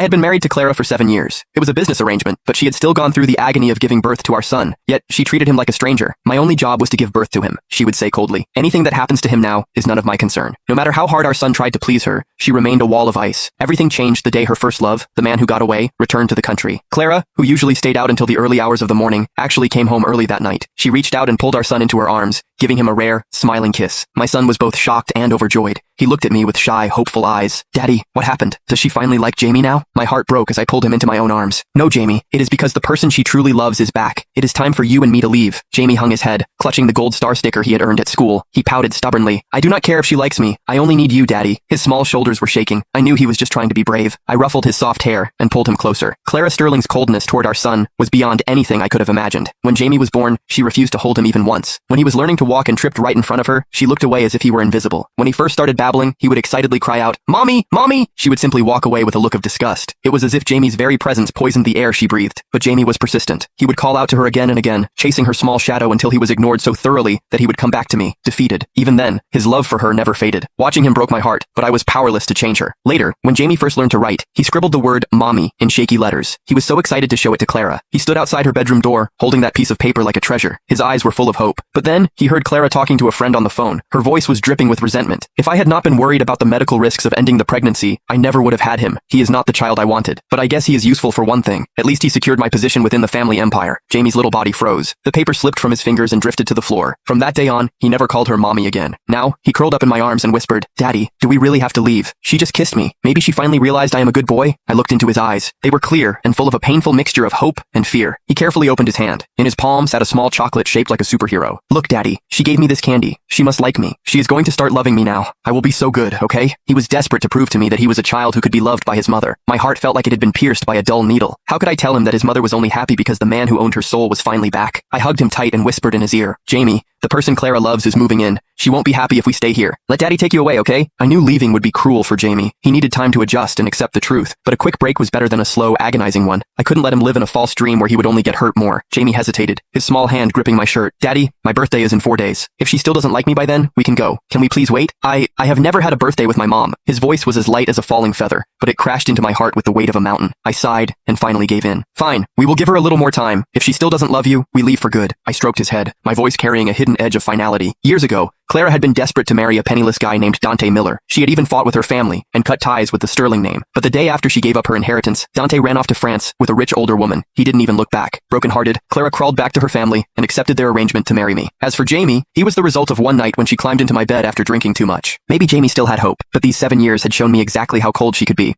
I had been married to Clara for 7 years. It was a business arrangement, but she had still gone through the agony of giving birth to our son. Yet, she treated him like a stranger. My only job was to give birth to him, she would say coldly. Anything that happens to him now is none of my concern. No matter how hard our son tried to please her, she remained a wall of ice. Everything changed the day her first love, the man who got away, returned to the country. Clara, who usually stayed out until the early hours of the morning, actually came home early that night. She reached out and pulled our son into her arms, giving him a rare, smiling kiss. My son was both shocked and overjoyed. He looked at me with shy, hopeful eyes. Daddy, what happened? Does she finally like Jamie now? My heart broke as I pulled him into my own arms. No, Jamie. It is because the person she truly loves is back. It is time for you and me to leave. Jamie hung his head, clutching the gold star sticker he had earned at school. He pouted stubbornly. I do not care if she likes me. I only need you, Daddy. His small shoulders were shaking. I knew he was just trying to be brave. I ruffled his soft hair and pulled him closer. Clara Sterling's coldness toward our son was beyond anything I could have imagined. When Jamie was born, she refused to hold him even once. When he was learning to walk and tripped right in front of her, she looked away as if he were invisible. When he first started babbling, he would excitedly cry out, "Mommy! Mommy!" She would simply walk away with a look of disgust. It was as if Jamie's very presence poisoned the air she breathed. But Jamie was persistent. He would call out to her again and again, chasing her small shadow until he was ignored so thoroughly that he would come back to me, defeated. Even then, his love for her never faded. Watching him broke my heart, but I was powerless to change her. Later, when Jamie first learned to write, he scribbled the word "mommy" in shaky letters. He was so excited to show it to Clara. He stood outside her bedroom door, holding that piece of paper like a treasure. His eyes were full of hope. But then, he heard Clara talking to a friend on the phone. Her voice was dripping with resentment. If I had not been worried about the medical risks of ending the pregnancy, I never would have had him. He is not the child I wanted. But I guess he is useful for one thing. At least he secured my position within the family empire. Jamie's little body froze. The paper slipped from his fingers and drifted to the floor. From that day on, he never called her mommy again. Now, he curled up in my arms and whispered, "Daddy, do we really have to leave? She just kissed me. Maybe she finally realized I am a good boy." I looked into his eyes. They were clear and full of a painful mixture of hope and fear. He carefully opened his hand. In his palm sat a small chocolate shaped like a superhero. "Look, Daddy, she gave me this candy. She must like me. She is going to start loving me now. I will be so good, okay?" He was desperate to prove to me that he was a child who could be loved by his mother. My heart felt like it had been pierced by a dull needle. How could I tell him that his mother was only happy because the man who owned her soul was finally back? I hugged him tight and whispered in his ear, "Jamie, the person Clara loves is moving in. She won't be happy if we stay here. Let Daddy take you away, okay?" I knew leaving would be cruel for Jamie. He needed time to adjust and accept the truth. But a quick break was better than a slow, agonizing one. I couldn't let him live in a false dream where he would only get hurt more. Jamie hesitated, his small hand gripping my shirt. "Daddy, my birthday is in 4 days. If she still doesn't like me by then, we can go. Can we please wait? I have never had a birthday with my mom." His voice was as light as a falling feather, but it crashed into my heart with the weight of a mountain. I sighed and finally gave in. "Fine, we will give her a little more time. If she still doesn't love you, we leave for good." I stroked his head, my voice carrying a hidden edge of finality. Years ago, Clara had been desperate to marry a penniless guy named Dante Miller. She had even fought with her family and cut ties with the Sterling name. But the day after she gave up her inheritance, Dante ran off to France with a rich older woman. He didn't even look back. Broken-hearted, Clara crawled back to her family and accepted their arrangement to marry me. As for Jamie, he was the result of one night when she climbed into my bed after drinking too much. Maybe Jamie still had hope, but these 7 years had shown me exactly how cold she could be.